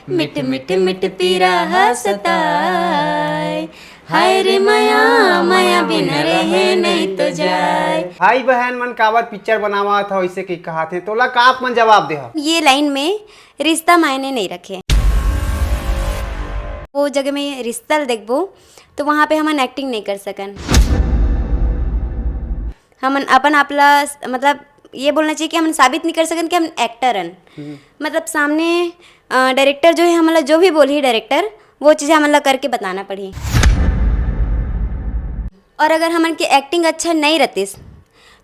मिट मिट मिट पीरा सताए, हाय रे माया माया बिन रहे नहीं तो जाए। भाई बहन मन काबर पिक्चर बनावा था वैसे की कहा थे तोला का आप मन जवाब दे। ये लाइन में रिश्ता मायने नहीं रखे। वो जगह में रिश्ता देखबो तो वहाँ पे हमन एक्टिंग नहीं कर सकन। हमन अपन आपला मतलब ये बोलना चाहिए कि हम साबित नहीं कर सकन कि हम एक्टर हन। मतलब सामने डायरेक्टर जो है हमला जो भी बोली डायरेक्टर वो चीज़ें हमला करके बताना पड़ी। और अगर हमन की एक्टिंग अच्छा नहीं रहतीस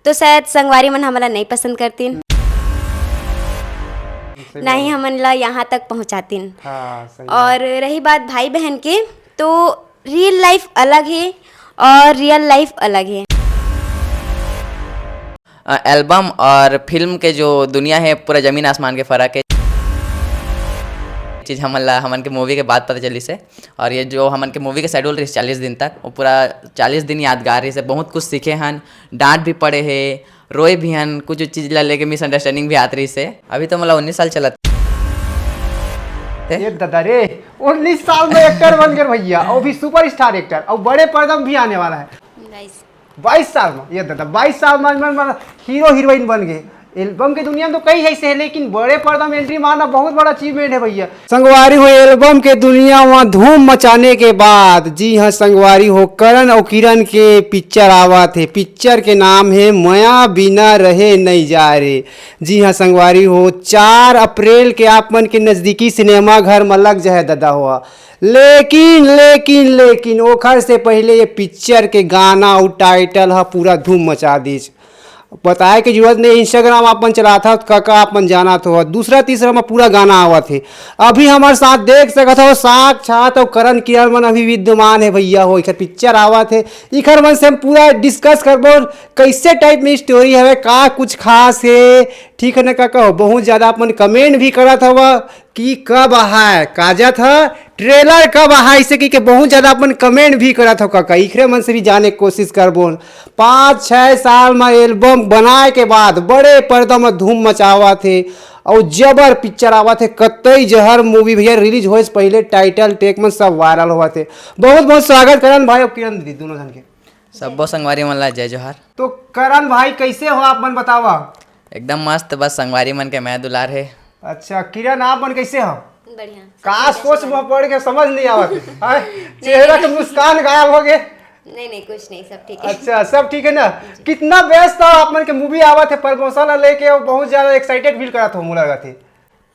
तो शायद संगवारी मन हमला नहीं पसंद करतीन, ना ही हमन ला यहाँ तक पहुँचातीन। हाँ, सही और रही बात भाई बहन के, तो रियल लाइफ अलग है और रियल लाइफ अलग है। एल्बम और फिल्म के जो दुनिया है पूरा ज़मीन आसमान के फ़र्क है। चीज़ हमन के मूवी के बाद पता चली से। और ये जो हमन के मूवी के शेड्यूल रही 40 दिन तक, वो पूरा 40 दिन यादगार रही से। बहुत कुछ सीखे हन, डांट भी पड़े है, रोए भी हन, कुछ चीज़ ला लेके मिसअंडरस्टैंडिंग भी आती रही से। अभी तो मतलब 19 साल चला ये दादा रे 19 साल में एक्टर बन गए भैया, और भी सुपरस्टार एक्टर, और बड़े पर्दम भी आने वाला है 22 साल में। ये दादा 22 साल में हीरो हीरोइन बन गए। एल्बम की दुनिया में तो कई ऐसे है, लेकिन बड़े पर्दा में एंट्री मारना बहुत बड़ा अचीवमेंट है भैया। संगवारी हो एल्बम के दुनिया में धूम मचाने के बाद, जी हाँ संगवारी हो करण और किरण के पिक्चर आवा थे। पिक्चर के नाम है माया बिना रहे नहीं जा रे। जी हाँ संगवारी हो 4 अप्रैल के आप मन के नज़दीकी सिनेमा घर में लग जाए दादा हुआ। लेकिन लेकिन लेकिन ओखर से पहले ये पिक्चर के गाना और टाइटल हा पूरा धूम मचा दीज। बताए की जरूरत नहीं, इंस्टाग्राम अपन चला था काका अपन जाना था। दूसरा तीसरा में पूरा गाना आवा थे। अभी हमारे साथ देख सकत हो साक्षात और करण किरण मन अभी विद्यमान है भैया हो। इखर पिक्चर आवा थे, इखर मन से हम पूरा डिस्कस करबो कैसे टाइप में स्टोरी है, का कुछ खास है, ठीक है ना काका हो। बहुत ज़्यादा अपन कमेंट भी करा था कि कब है काजा था ट्रेलर कब आहा, इसे कि बहुत ज़्यादा अपन कमेंट भी करा था काका। इखरे मन से भी जाने की कोशिश करबो। 5-6 साल में एल्बम बनाए के बाद बड़े पर्दा में धूम मचावा थे और जबर पिक्चर आवा थे। कतई जहर मूवी भैया रिलीज होए से पहले टाइटल टेक में सब वायरल हुआ थे। बहुत बहुत स्वागत करण भाई और किरण दीदी दोनों जन के। सबो संगवारी मन ला जय जोहार। तो करण भाई कैसे हो आप मन बतावा। एकदम मस्त, बस संगवारी मन के मैं दुलार है। अच्छा किरण आप मन कैसे हो। बढ़िया। का सोच में पड़ के समझ नहीं आवत है। चेहरा के मुस्कान गायब हो गए। नहीं कुछ नहीं, सब ठीक है। अच्छा सब ठीक है ना। कितना व्यस्त था आप मन के मूवी आवा थे प्रमोशन लेके, और बहुत ज्यादा एक्साइटेड फील करा था मुझे लगा थे।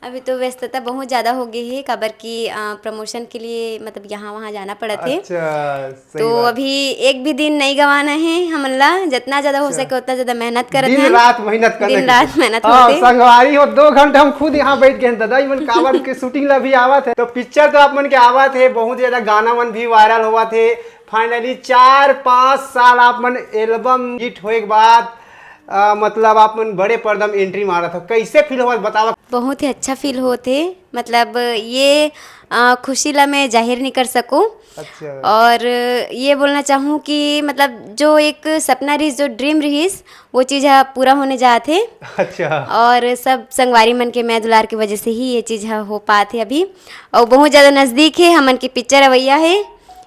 अभी तो व्यस्तता बहुत ज़्यादा हो गई है, खबर की प्रमोशन के लिए मतलब यहाँ वहाँ जाना पड़ा थे। अच्छा सही तो बात। अभी एक भी दिन नहीं गंवाना है हमला, जितना ज़्यादा हो सके उतना ज़्यादा मेहनत करते हैं। दिन रात मेहनत करने दिन रात मेहनत हाँ, होती। संगवारी हो 2 घंटे हम खुद यहाँ बैठ गए दादा। मन कावर के शूटिंग ला भी आवा थे, तो पिक्चर तो आप मन के आवा थे, बहुत ज्यादा गाना मन भी वायरल हुआ थे। फाइनली 4-5 साल आप मन एल्बम हिट होए के बाद मतलब आप मन बड़े पर्दा में एंट्री मारा था, कैसे फील हुआ बतावा। बहुत ही अच्छा फील होते, मतलब ये खुशी ला मैं जाहिर नहीं कर सकूं। अच्छा। और ये बोलना चाहूँ कि मतलब जो एक सपना रही, जो ड्रीम रही, वो चीज़ पूरा होने जाते। अच्छा। और सब संगवारी मन के मैं दुलार की वजह से ही ये चीज़ हो पाते अभी। और बहुत ज़्यादा नज़दीक है, हमन की पिक्चर अवैया है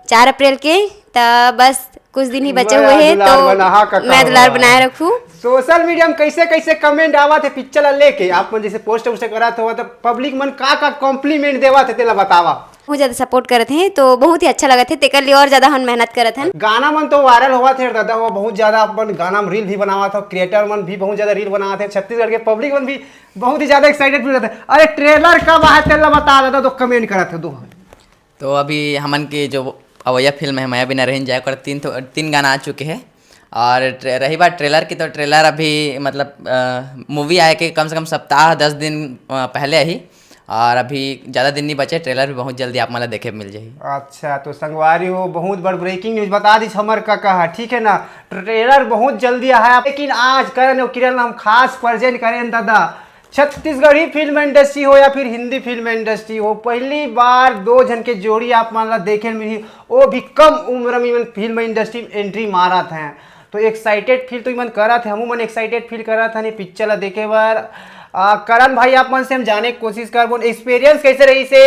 4 अप्रैल के, तब बस कुछ दिन ही बचे हुए हैं, तो मैं दुलार बनाए रखूँ। सोशल मीडिया में कैसे कैसे कमेंट आवा थे पिक्चर लेके, आप मन जैसे पोस्ट वोस्ट करा था तो पब्लिक मन का कॉम्प्लीमेंट देवा थे तेला बतावा। बहुत ज़्यादा सपोर्ट करते हैं, तो बहुत ही अच्छा लगा थे। तेकर लिए और ज़्यादा हम मेहनत करते हैं। गाना मन तो वायरल हुआ थे दादा, वो बहुत ज्यादा अपन गाना में रील भी बनावा था, क्रिएटर मन भी बहुत ज्यादा रील बनावा थे। छत्तीसगढ़ के पब्लिक मन भी बहुत ही ज्यादा एक्साइटेड फील करते। अरे ट्रेलर कब आया तेला बता दादा, तो कमेंट करा थे दो। तो अभी हमन की जो अवैया फिल्म है माया बिना रह जाए कर 3 गाना आ चुके हैं। और रही बात ट्रेलर की, तो ट्रेलर अभी मतलब मूवी आए के कम से कम सप्ताह 10 दिन पहले ही, और अभी ज़्यादा दिन नहीं बचे। ट्रेलर भी बहुत जल्दी आप मतलब देखे मिल जाएगी। अच्छा तो संगवारी हो बहुत बड़ ब्रेकिंग न्यूज बता दी हमार काका है, ठीक है ना। ट्रेलर बहुत जल्दी आया, लेकिन आज करण और किरण हम खास प्रेजेंट करें दादा। छत्तीसगढ़ी फिल्म इंडस्ट्री हो या फिर हिंदी फिल्म इंडस्ट्री हो, पहली बार 2 जन के जोड़ी आप मान ला देखे मिली, वो भी कम उम्र में फिल्म इंडस्ट्री में एंट्री मारा था। तो एक्साइटेड फील तो मन करा थे, हमू मन एक्साइटेड फील करा था नहीं पिक्चर ला देखे बार। करण भाई आप मन से हम जाने की कोशिश कर एक्सपीरियंस कैसे रही से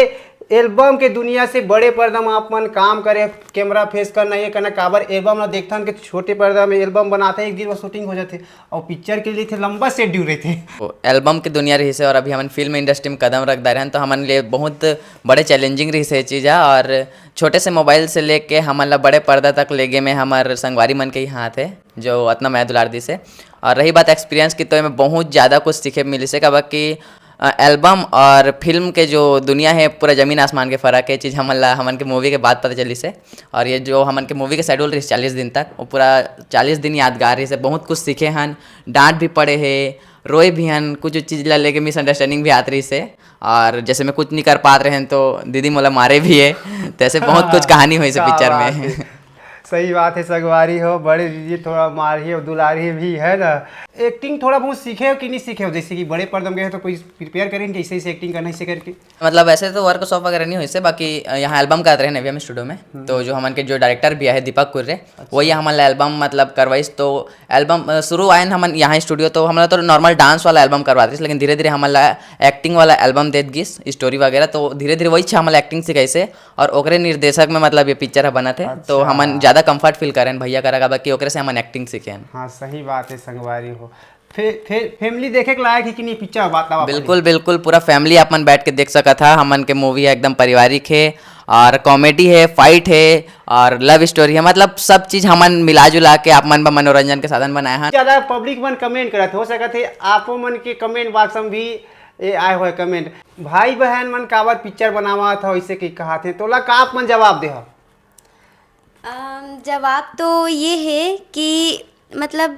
एल्बम के दुनिया से बड़े पर्दा में आप मन काम करे कैमरा फेस करना ये करना काबर एल्बम ना देखता कि छोटे पर्दा में एल्बम बनाते हैं एक दिन में शूटिंग हो जाते और पिक्चर के लिए थे लंबा शेड्यूल रहते एल्बम की दुनिया रही से और अभी हम फिल्म इंडस्ट्री में कदम रख दे रहे हैं तो हमारे लिए बहुत बड़े चैलेंजिंग रही से चीज़ है। और छोटे से मोबाइल से लेके हमारा बड़े पर्दा तक ले गए में हमारे संगवारी मन के ही हाथ है जो अतना मैं दुलारदी से। और रही बात एक्सपीरियंस की तो मैं बहुत ज़्यादा कुछ सीखे मिली से कब कि एल्बम और फिल्म के जो दुनिया है पूरा ज़मीन आसमान के फ़र्क है चीज़ हमन के मूवी के बाद पता चली से। और ये जो हमन के मूवी के शेड्यूल रही 40 दिन तक वो पूरा 40 दिन यादगार रही से बहुत कुछ सीखे हन डांट भी पड़े है रोए भी हन कुछ चीज़ ला लेके मिसअंडरस्टैंडिंग भी आती रही से। और जैसे मैं कुछ नहीं कर पा रहे हैं तो दीदी मोला मारे भी है तो ऐसे बहुत कुछ कहानी हुई से पिक्चर में। सही बात है संगवारी हो बड़े दीदी थोड़ा मारी और दुलारी भी है ना। एक्टिंग थोड़ा बहुत सीखे हो कि नहीं सीखे हो जैसे कि बड़े पर्दम गए तो कोई प्रिपेयर करें कि ऐसे एक्टिंग करना इसे करके मतलब ऐसे तो वर्कशॉप वगैरह नहीं हुई से बाकी यहाँ एल्बम कर रहे हैं नवी स्टूडियो में तो जो हमारे जो डायरेक्टर भी है दीपक कुर्रे वही हमारा एल्बम मतलब करवाइस तो एल्बम शुरू आए हम यहाँ स्टूडियो तो हमारा तो नॉर्मल डांस वाला एल्बम करवाते लेकिन धीरे धीरे हमारा एक्टिंग वाला एल्बम देत गिस स्टोरी वगैरह तो धीरे धीरे वही हमारा एक्टिंग सीखे से और ओकरे निर्देशक में मतलब ये पिक्चर बना थे तो हमन ज़्यादा कंफर्ट फील करें भैया करा बाकी ओकरे से हमन एक्टिंग सीखे। हाँ सही बात है संगवारी हो फैमिली देखे के लायक है कि नहीं पिक्चर बात बिल्कुल बिल्कुल पूरा फैमिली अपन बैठ के देख सका था हमन के मूवी है एकदम पारिवारिक है और कॉमेडी है फाइट है और लव स्टोरी है मतलब सब चीज हमन मिला जुला के आप मन मनोरंजन के साधन बनाए हैं। ज्यादा पब्लिक मन कमेंट करत हो सकत है आपो मन के कमेंट बॉक्स में भी आए हुए कमेंट भाई बहन मन काबर पिक्चर बनावा था वैसे की कहा थे तो का आप मन जवाब दे जवाब तो ये है कि मतलब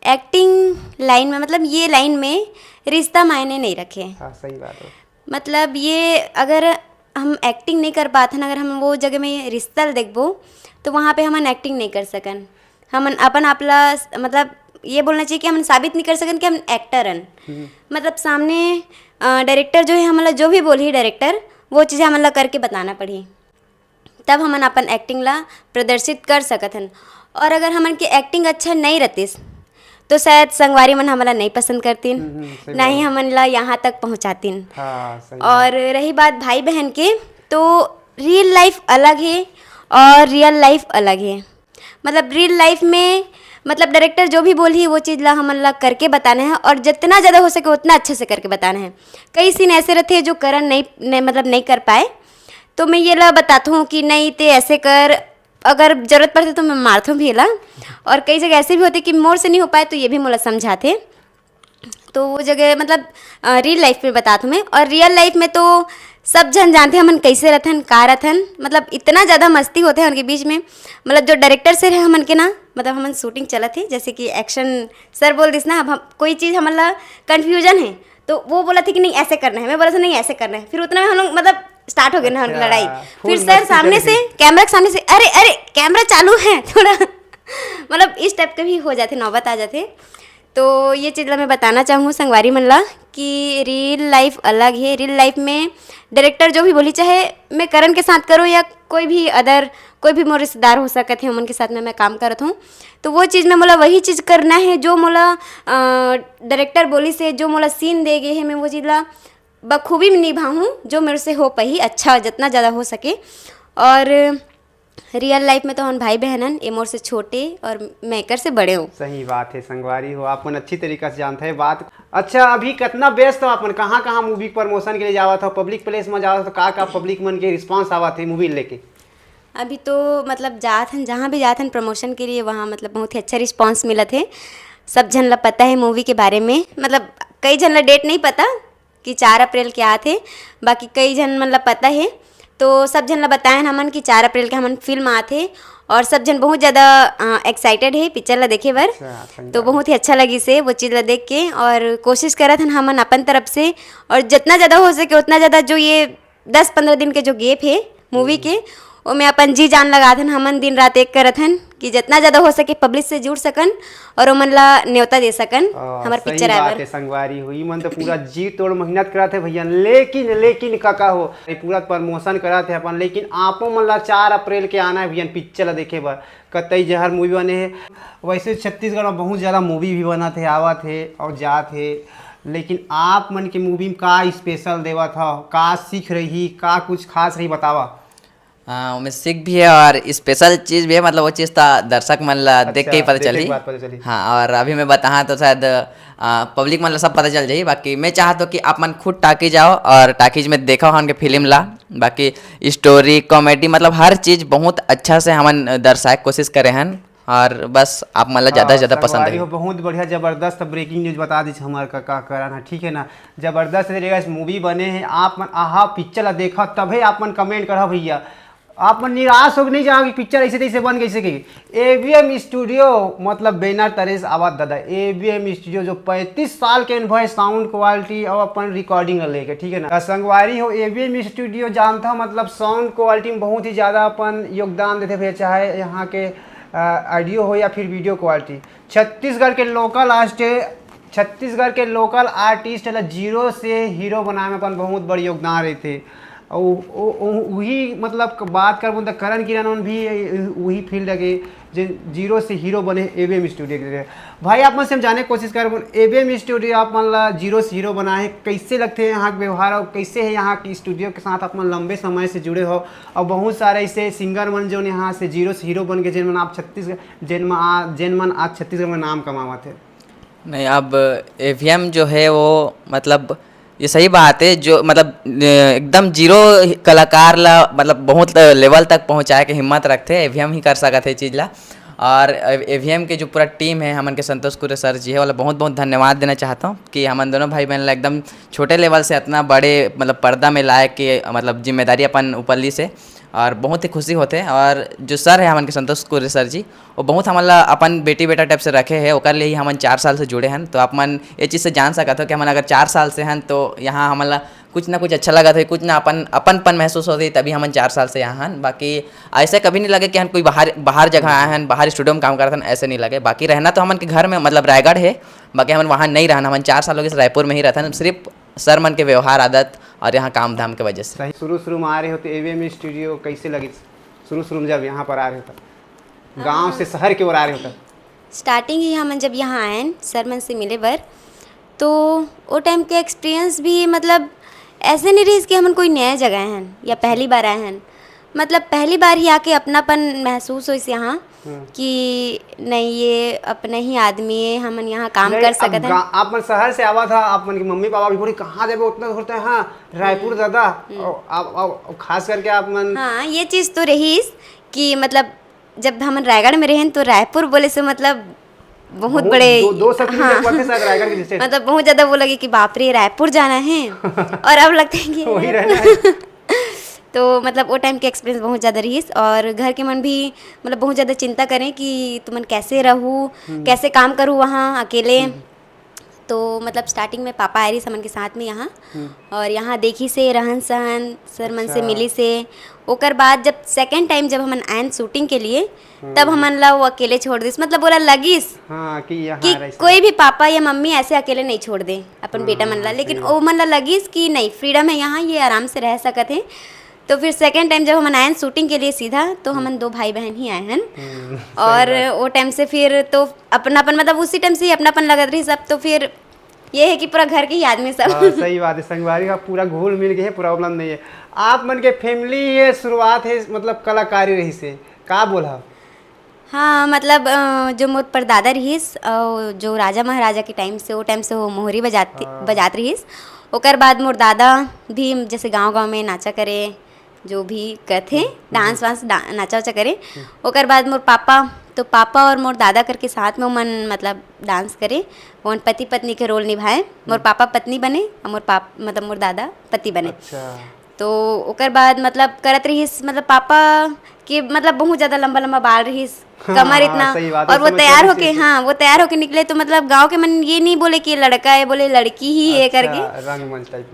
एक्टिंग लाइन में मतलब ये लाइन में रिश्ता मायने नहीं रखे। हाँ सही बात है मतलब ये अगर हम एक्टिंग नहीं कर पाते ना अगर हम वो जगह में रिश्ता देखबो तो वहाँ पे हम एक्टिंग नहीं कर सकन हम अपन आपला मतलब ये बोलना चाहिए कि हम साबित नहीं कर सकन कि हम एक्टर हन मतलब सामने डायरेक्टर जो है हमारा जो भी बोली डायरेक्टर वो चीज़ें हमारा करके बताना पड़ी तब हमन अपन एक्टिंग ला प्रदर्शित कर सकत हन। और अगर हमन की एक्टिंग अच्छा नहीं रहतीस तो शायद संगवारी मन हमारा नहीं पसंद करतीन ना ही हमन ला यहाँ तक पहुँचातीन। और रही बात भाई बहन के तो रियल लाइफ अलग है और रियल लाइफ अलग है मतलब रियल लाइफ में मतलब डायरेक्टर जो भी बोली वो चीज़ ला हमन ला करके बताना है और जितना ज़्यादा हो सके उतना अच्छे से करके बताना है। कई सीन ऐसे रहते हैं जो करण नहीं मतलब नहीं कर पाए तो मैं ये ला बताता हूँ कि नहीं ते ऐसे कर अगर ज़रूरत पड़ती तो मैं मारता हूँ भी ला। और कई जगह ऐसे भी होते कि मोर से नहीं हो पाए तो ये भी मोला समझाते तो वो जगह मतलब रियल लाइफ में बताता हूँ मैं। और रियल लाइफ में तो सब जन जानते हैं हमन कैसे रहथन का रहथन मतलब इतना ज़्यादा मस्ती होते हैं उनके बीच में मतलब जो डायरेक्टर से है हमन के ना मतलब हमन शूटिंग चला थी जैसे कि एक्शन सर बोल दिस ना अब हम कोई चीज़ हमारा कन्फ्यूजन है तो वो बोला था कि नहीं ऐसे करना है मैं बोला था नहीं ऐसे करना है फिर उतना में हम लोग मतलब स्टार्ट हो गया ना लड़ाई फिर सर सामने से कैमरा के सामने से अरे अरे कैमरा चालू है थोड़ा मतलब इस टाइप के भी हो जाते नौबत आ जाते। तो ये चीज़ मैं बताना चाहूँ संगवारी मनला कि रियल लाइफ अलग है। रियल लाइफ में डायरेक्टर जो भी बोली चाहे मैं करण के साथ करूँ या कोई भी अदर कोई भी मोर रिश्तेदार हो सकते हैं उनके साथ में मैं काम करत हूँ तो वो चीज़ में मोला वही चीज़ करना है जो मोला डायरेक्टर बोली से जो मोला सीन दे गए है मैं वो चीज़ ला बखूबी में निभाऊँ जो मेरे से हो पाई अच्छा जितना ज़्यादा हो सके। और रियल लाइफ में तो हम भाई बहनन एमोर से छोटे और मेकर से बड़े हो। सही बात है संगवारी हो अपन अच्छी तरीके से जानते हैं बात। अच्छा अभी कितना व्यस्त हो अपन कहाँ कहाँ मूवी प्रमोशन के लिए जावा था पब्लिक प्लेस में जावा था का पब्लिक मन के रिस्पांस आवा थे मूवी लेके अभी तो मतलब जात हन जहाँ भी जात हन प्रमोशन के लिए वहाँ मतलब बहुत ही अच्छा रिस्पांस मिला थे। सब जन ला पता है मूवी के बारे में मतलब कई जन ला डेट नहीं पता कि 4 अप्रैल के आते बाकी कई जन मतलब पता है तो सब जन ला बताए हमन कि 4 अप्रैल के हमन फिल्म आते और सब जन बहुत ज़्यादा एक्साइटेड है पिक्चर ला देखे बर तो बहुत ही अच्छा लगी से वो चीज़ ला देख के और कोशिश करत हन हमन अपन तरफ से और जितना ज़्यादा हो सके उतना ज़्यादा जो ये 10-15 दिन के जो गैप है मूवी के वो में अपन जी जान लगा थन हमन दिन रात एक करत हन कि जितना ज़्यादा हो सके पब्लिक से जुड़ सकन और ओमन ला न्योता दे सकन हमार पिक्चर आवर संगवारी हुई मन तो पूरा जी तोड़ मेहनत करा थे भैया लेकिन काका हो पूरा प्रमोशन करा थे अपन लेकिन आपो मन ला 4 अप्रैल के आना है भैया पिक्चर ला देखे बर कतई जहर मूवी बने है। वैसे छत्तीसगढ़ में बहुत ज़्यादा मूवी भी बना थे आवा थे और जा थे लेकिन आप मन के मूवी में का स्पेशल देवा था, का सीख रही, का कुछ खास रही बतावा। हाँ, उनमें सीख भी है और स्पेशल चीज़ भी है, मतलब वो चीज़ तो दर्शक मन ला देख के ही पता देख के चली। बात पता चली। हाँ, और अभी मैं बताहा तो शायद पब्लिक मन ला सब पता चल जाई। बाकी मैं चाहता हूँ कि आप मन खुद टाकी जाओ और टाकीज में देखो हम के फिल्म ला। बाकी स्टोरी कॉमेडी मतलब हर चीज़ बहुत अच्छा से हमन दर्शाए कोशिश करे हैं और बस आप मन ला ज़्यादा से ज़्यादा पसंद संगवारी है। हो, बहुत बढ़िया जबरदस्त ब्रेकिंग न्यूज बता दी हमारे का करना, ठीक है ना। जबरदस्त तरीके से मूवी बने हैं, आप मन आहा पिक्चर ला देखा तभी आप मन कमेंट करा भैया। आप मन निराश हो नहीं जाओ कि पिक्चर ऐसे तैसे बन गई सके। एवीएम स्टूडियो मतलब बैनर तरेस आवाज दादा, एवीएम स्टूडियो जो 35 साल के अनुभव साउंड क्वालिटी और अपन रिकॉर्डिंग लेके, ठीक है ना। संगवारी हो एवीएम स्टूडियो जानता हूँ मतलब साउंड क्वालिटी में बहुत ही ज़्यादा अपन योगदान देते भैया, चाहे यहाँ के ऑडियो हो या फिर वीडियो क्वालिटी। छत्तीसगढ़ के लोकल आर्टिस्ट जीरो से हीरो बनाने में अपन बहुत बड़ी योगदान रहे थे। वही मतलब बात कर तो करण किरण भी वही फील्ड लगे जो जीरो से हीरो बने एवीएम स्टूडियो के। भाई आप मन से हम जाने की कोशिश कर एवीएम स्टूडियो आप मन ला जीरो से हीरो बनाए, कैसे लगते हैं यहाँ के व्यवहार और कैसे है यहाँ की स्टूडियो के साथ आप मन लंबे समय से जुड़े हो और बहुत सारे ऐसे सिंगर मन जो यहाँ से जीरो से हीरो बन के जिन मन आप छत्तीसगढ़ जिन मन आज छत्तीसगढ़ में नाम कमावा थे। नहीं, अब एवीएम जो है वो मतलब ये सही बात है, जो मतलब एकदम जीरो कलाकार ला मतलब बहुत लेवल तक पहुंचाए के हिम्मत रखते एवीएम ही कर सकते है चीज़ ला। और एवीएम के जो पूरा टीम है हमन के संतोष कुरे सर जी है वाला बहुत बहुत धन्यवाद देना चाहता हूँ कि हमन दोनों भाई बहन ला एकदम छोटे लेवल से इतना बड़े मतलब पर्दा में लाए के मतलब जिम्मेदारी अपन ऊपर ली से और बहुत ही खुशी होते हैं। और जो सर है हमन के संतोष कुरे सर जी वो बहुत हमला अपन बेटी बेटा टाइप से रखे हैं, ओकर लिए ही हमन 4 साल से जुड़े हैं। तो आप मन ये चीज़ से जान सकते हो कि हमन अगर 4 साल से हैं तो यहाँ हमला कुछ ना कुछ अच्छा लगा था, कुछ ना अपनपन महसूस होती तभी हमन 4 साल से यहाँ हैं। बाकी ऐसे कभी नहीं लगे कि हम कोई बाहर जगह आए हैं, बाहर स्टूडियो में काम करते हैं, ऐसे नहीं लगे। बाकी रहना तो हमन के घर में मतलब रायगढ़ है, बाकी हमन वहाँ नहीं रहना, हमन 4 साल हो गए रायपुर में ही रहता है, सिर्फ सर मन के व्यवहार आदत और यहाँ काम धाम के वजह से। शुरू में आ रहे हो तो एवीएम स्टूडियो कैसे लगी शुरू में जब यहाँ पर आ रहे हो गांव से शहर की ओर आ रहे हो? स्टार्टिंग ही हम जब यहाँ आए सर मन से मिले बर तो वो टाइम के एक्सपीरियंस भी मतलब ऐसे नहीं रही कि हम कोई नया जगह हैं या पहली बार आए हैं, मतलब पहली बार ही आके अपनापन महसूस हो इस यहाँ कि नहीं ये अपने ही आदमी है, हम यहाँ काम कर सकते हैं। आप मन शहर से आवा था, आप मन की मम्मी पापा भी बोले कहाँ जाबे उतना होता है, हाँ रायपुर दादा। आप खास करके आप मन हाँ ये चीज़ तो रही कि मतलब जब हम रायगढ़ में रहें तो रायपुर बोले से मतलब बहुत बड़े दो रायगढ़ के डिस्टेंस मतलब बहुत ज़्यादा वो लगे कि बाप रे रायपुर जाना है और अब लगता है कि वही रहना है। तो मतलब वो टाइम के एक्सपीरियंस बहुत ज़्यादा रही और घर के मन भी मतलब बहुत ज़्यादा चिंता करें कि तुमन कैसे रहूँ कैसे काम करूँ वहाँ अकेले। तो मतलब स्टार्टिंग में पापा आए रही समन के साथ में यहाँ और यहाँ देखी से रहन सहन सर मन से मिली से ओकर बाद जब सेकेंड टाइम जब हमन आयन शूटिंग के लिए तब हमन ला वो अकेले छोड़ दिस, मतलब बोला लगिस हाँ, कि कोई भी पापा या मम्मी ऐसे अकेले नहीं छोड़ दे अपन बेटा मन ला, लेकिन वो मन ला लगिस कि नहीं फ्रीडम है यहाँ, ये आराम से रह सकते हैं। तो फिर सेकेंड टाइम जब हम आए शूटिंग के लिए सीधा तो हम 2 भाई बहन ही आए हैं और वो टाइम से फिर तो अपनापन मतलब उसी टाइम से ही अपनापन लगत रही सब। तो फिर ये है कि पूरा घर के ही आदमी सब सही बात है, संगवारी का पूरा घुल मिल गए, प्रॉब्लम नहीं है। आप मन के फैमिली ये शुरुआत है मतलब कलाकारी रही से का बोला? हाँ मतलब जो मोर परदादा रहीस जो राजा महाराजा के टाइम से वो टाइम से वो मोहरी बजात रहीस। ओकर बाद मोर दादा भी जैसे गांव में नाचा करे जो भी करते डांस वांस नाचा वाचा करे। ओकर बाद मोर पापा तो पापा और मोर दादा करके साथ में मन मतलब डांस करे, वो पति पत्नी के रोल निभाए। मोर पापा पत्नी बने और मतलब मोर दादा पति बने। अच्छा। तो ओकर बाद मतलब करत रहीस मतलब पापा के मतलब बहुत ज़्यादा लंबा लंबा बाल रहीस कमर इतना और वो तैयार होके वो तैयार होके निकले तो मतलब गांव के मन ये नहीं बोले कि लड़का है, बोले लड़की ही है करके।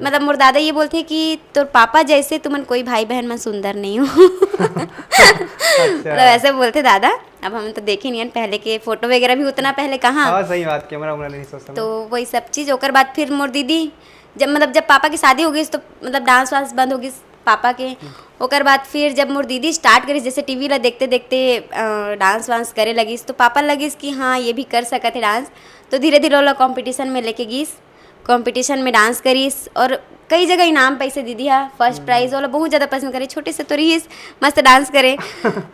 मतलब मोर दादा ये बोलते कि तोर पापा जैसे तुमन कोई भाई बहन में सुंदर नहीं हो मतलब ऐसे बोलते दादा। अब हम तो देखे नहीं पहले के फोटो वगैरह भी उतना पहले कहाँ। सही बात, कैमरा नहीं सोचता। तो वही सब चीज़ ओकर बाद फिर मोर दीदी जब पापा की शादी हो गई तो मतलब डांस वांस बंद हो गई पापा के। ओकर बाद फिर जब मोर दीदी स्टार्ट करी जैसे टीवी ला देखते देखते डांस वांस करे लगिस तो पापा लगिस कि हाँ ये भी कर सकत है डांस। तो धीरे धीरे वाला कंपटीशन में लेके गईस, कंपटीशन में डांस करीस और कई जगह इनाम पैसे दीदी हा फर्स्ट प्राइज वाला बहुत ज़्यादा पसंद करे, छोटे से तो रहीस मस्त डांस करे।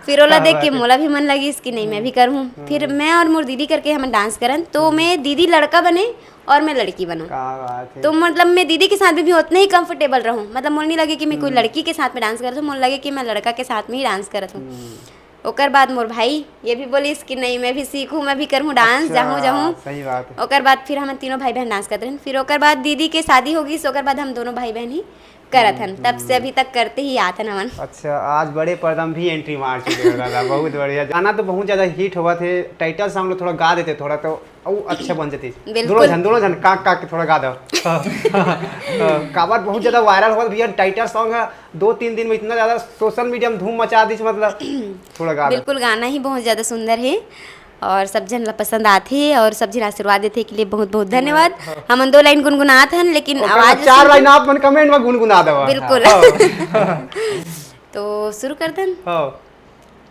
फिर ओला देख के मोला भी मन लगी कि नहीं मैं भी करूँ। फिर मैं और मोर दीदी करके हम डांस करन तो मैं दीदी लड़का बने और मैं लड़की बनूँ। क्या बात है। तो मतलब मैं दीदी के साथ भी उतना ही कंफर्टेबल रहूँ, मतलब मुझे नहीं लगे कि मैं कोई लड़की के साथ में डांस करत हूँ, मुझे लगे कि मैं लड़का के साथ में ही डांस करत हूँ। ओकर बाद मोर भाई ये भी बोलिस कि नहीं मैं भी सीखूँ, मैं भी करूँ डांस, अच्छा, जाऊँ। सही बात है। ओकर बाद फिर हम तीनों भाई बहन डांस करते हैं। फिर ओकर बाद दीदी के शादी होगी, ओकर बाद हम दोनों भाई बहन ही करत हन, तब से अभी तक करते ही आते हैं हमन। अच्छा, आज बड़े पर्दा में भी एंट्री मार चुके हो दादा, बहुत बढ़िया। गाना तो बहुत ज्यादा हिट हुआ थे, टाइटल सॉन्ग लोग थोड़ा गा देते थोड़ा तो अच्छा बन जाती। बिल्कुल। दोनों जन काक काक के थोड़ा गा दो। काबर बहुत ज्यादा वायरल हुआ भैया, टाइटल सॉन्ग है 2-3 दिन में इतना ज्यादा सोशल मीडिया में धूम मचा दी, मतलब थोड़ा गा दो। बिल्कुल, गाना ही बहुत ज़्यादा सुंदर है और सब जन ला पसंद आते हैं और सब जन आशीर्वाद देते के लिए बहुत बहुत धन्यवाद। हम 2 लाइन गुनगुनात हन लेकिन आवाज 4 लाइन आप मन कमेंट में गुनगुना दो। बिल्कुल। तो शुरू कर दें।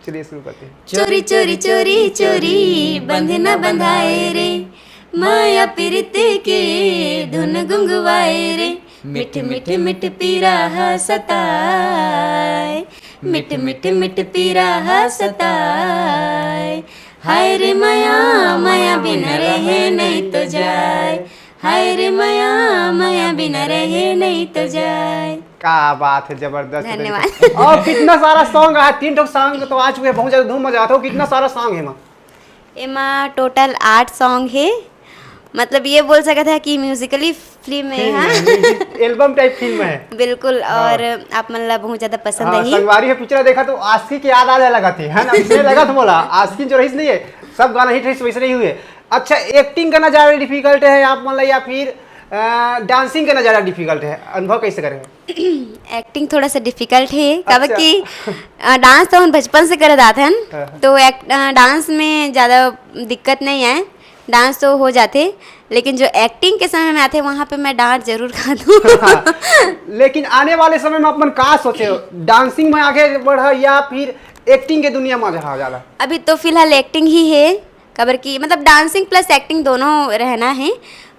चलिए शुरू करते हैं। चोरी चोरी चोरी चोरी बंध न बंधाए रे, माया पीरित के धुन गुंगवाए रे, मिठ मिठ मिठ पीरा सताए, मिठ मिठ मिठ पीरा सताए, हाय रे माया माया बिना रहे नहीं तो जाए, हाय रे माया माया बिना रहे नहीं तो जाए। क्या बात है, जबरदस्त। धन्यवाद। और कितना सारा सॉन्ग है, 3 सॉन्ग तो आ चुके हैं, बहुत ज्यादा धूम मजा आता है। कितना सारा सॉन्ग है माँ? एमा टोटल 8 सॉन्ग है, मतलब ये बोल सकता है कि म्यूजिकली फिल्म है। हाँ? एल्बम टाइप फिल्म है। बिल्कुल। और आप मन ला बहुत ज्यादा पसंद है। संगवारी है पिक्चर देखा तो आस्की की याद आने लगा थी, है ना? इसलिए लगा था बोला आस्की जो रही नहीं है, सब गाना हिट है वैसे नहीं हुए। अच्छा, एक्टिंग करना ज़्यादा डिफिकल्ट है आप मतलब, या फिर डांसिंग करना ज़्यादा डिफिकल्ट है? अनुभव कैसे करें? एक्टिंग थोड़ा सा डिफिकल्ट है, कब अच्छा। कि डांस तो हम बचपन से करे जाते हैं, तो डांस में ज़्यादा दिक्कत नहीं है, डांस तो हो जाते, लेकिन जो एक्टिंग के समय में आते वहाँ पे मैं डांट जरूर खा दूँ। लेकिन आने वाले समय में अपन का सोचे, डांसिंग में आगे बढ़ा या फिर एक्टिंग के दुनिया में जा ज़्यादा? अभी तो फिलहाल एक्टिंग ही है, कबर की मतलब डांसिंग प्लस एक्टिंग दोनों रहना है,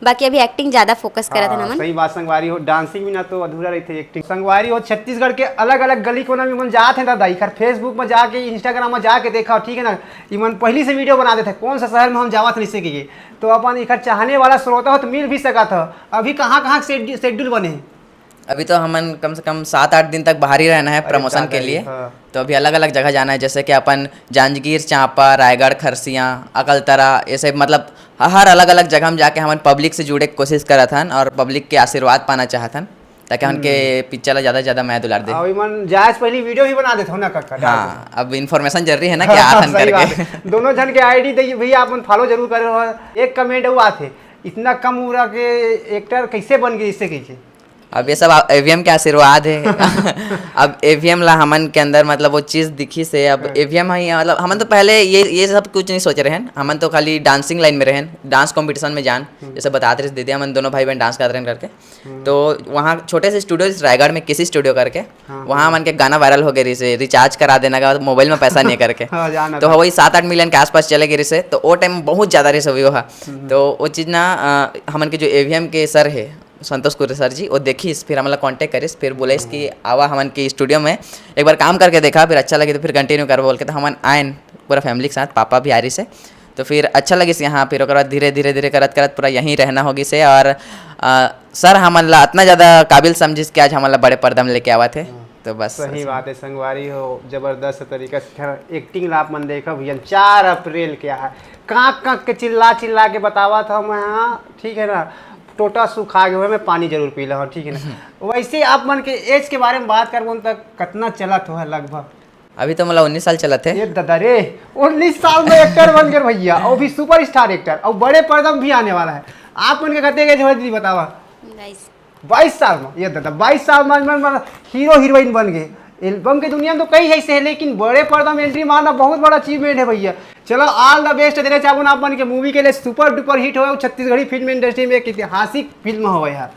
बाकी अभी एक्टिंग ज़्यादा फोकस करा था ना। सही बात। संगवारी हो, डांसिंग भी ना तो अधूरा रही थी एक्टिंग। संगवारी हो छत्तीसगढ़ के अलग अलग गली कोना में मन जाते हैं दादा, इखर फेसबुक में जाके इंस्टाग्राम में जाके देखा, ठीक है ना, इमन पहली से वीडियो बना देते कौन सा शहर में हम जावत नहीं सके, तो अपन इखर चाहने वाला श्रोता हो तो मिल भी सका था। अभी कहाँ कहाँ शेड्यूल बने हैं? अभी तो हमन कम से कम 7-8 दिन तक बाहर ही रहना है प्रमोशन के लिए। हाँ। तो अभी अलग अलग जगह जाना है, जैसे कि अपन जांजगीर चांपा, रायगढ़, खरसिया, अकलतरा, ये सब मतलब हर अलग अलग जगह हम जाके हमन पब्लिक से जुड़े के कोशिश करा था और पब्लिक के आशीर्वाद पाना चाहतन, ताकि उनके पिक्चर ला ज़्यादा ज़्यादा मैं दुलार दे। और इमन जायज पहली वीडियो ही बना देते हो ना काका? हाँ, अब इन्फॉर्मेशन जरूरी है ना कि आथन सही बात करके। है। दोनों जन के आईडी देखिए भैया, अपन फॉलो जरूर करे। एक कमेंट हुआ थे, इतना कम उम्र के एक्टर कैसे बन गए, इससे कैसे? अब ये सब एवीएम के आशीर्वाद है। अब एवीएम ला हमन के अंदर मतलब वो चीज़ दिखी से अब एवीएम ही मतलब हमन तो पहले ये सब कुछ नहीं सोच रहे हैं, हमन तो खाली डांसिंग लाइन में रहें, डांस कंपटीशन में जान, जैसे बताते रहे दीदी हमन दोनों भाई बहन डांस करते रहे करके, तो वहाँ छोटे से स्टूडियो रायगढ़ में किसी स्टूडियो करके वहाँ हमन के गाना वायरल हो गए से रिचार्ज करा देना का मोबाइल में पैसा नहीं करके। तो वही 7-8 मिलियन के आसपास चले गए से, तो वो टाइम बहुत ज़्यादा रही सब हुआ। तो वो चीज़ ना हमन के जो एवीएम के सर है संतोष कुरे सर जी, वो देखिस, फिर हमारा कांटेक्ट करिस, फिर बोले कि आवा हमन के स्टूडियो में एक बार काम करके देखा, फिर अच्छा लगे तो फिर कंटिन्यू कर बोल के, तो हमन आयन पूरा फैमिली के साथ, पापा भी आ रही से, तो फिर अच्छा लगी यहाँ। फिर बाद धीरे धीरे धीरे करत करत पूरा यहीं रहना होगी से, और सर हमन ला इतना ज़्यादा काबिल समझिस कि आज हमन ला बड़े पर्दा में लेके आवा थे। तो बस सही बात है। संगवारी हो जबरदस्त तरीका से एक्टिंग ला अपन देखा भैया। 4 अप्रैल क्या है, काँक काँक के चिल्ला चिल्ला के बतावा था मैं, हाँ ठीक है ना, टोटा सूखा गया मैं पानी जरूर पी ला, ठीक है ना। वैसे आप मन के एज के बारे में बात कर तक कितना चला तो है लगभग? अभी तो मतलब 19 साल चला थे। ये दादा रे, 19 साल में एक्टर बन गए भैया, और भी सुपर स्टार एक्टर, और बड़े पर्दा में भी आने वाला है। आप मन के कहते गए दीदी बतावा? 22 साल में, ये दादा 22 साल में हीरो हीरोइन बन गए। एल्बम की दुनिया में तो कई ऐसे है, लेकिन बड़े पर्दा में एंट्री मारना बहुत बड़ा अचीवमेंट है भैया। चलो ऑल द बेस्ट देना चाहूँ आप मन के मूवी के लिए, सुपर डुपर हिट हो छत्तीसगढ़ी फिल्म इंडस्ट्री में एक ऐतिहासिक फिल्म हो यार।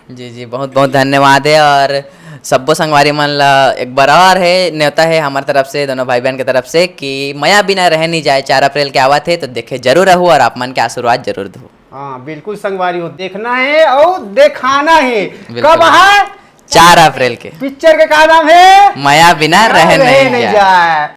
जी जी, बहुत बहुत धन्यवाद है। और सब्बो संगवारी मन ला एक बार और है न्योता है हमारे तरफ से, दोनों भाई बहन की तरफ से, कि मया बिना रह नहीं जाए 4 अप्रैल के आवा थे, तो देखे जरूर रहूँ और आप मन के आशीर्वाद जरूर दो। हाँ बिल्कुल संगवारी हो, देखना है और दिखाना है। बिल्कुल। कब है? 4 अप्रैल के। पिक्चर का क्या नाम है? माया बिना रह नहीं नहीं जाए। जाए।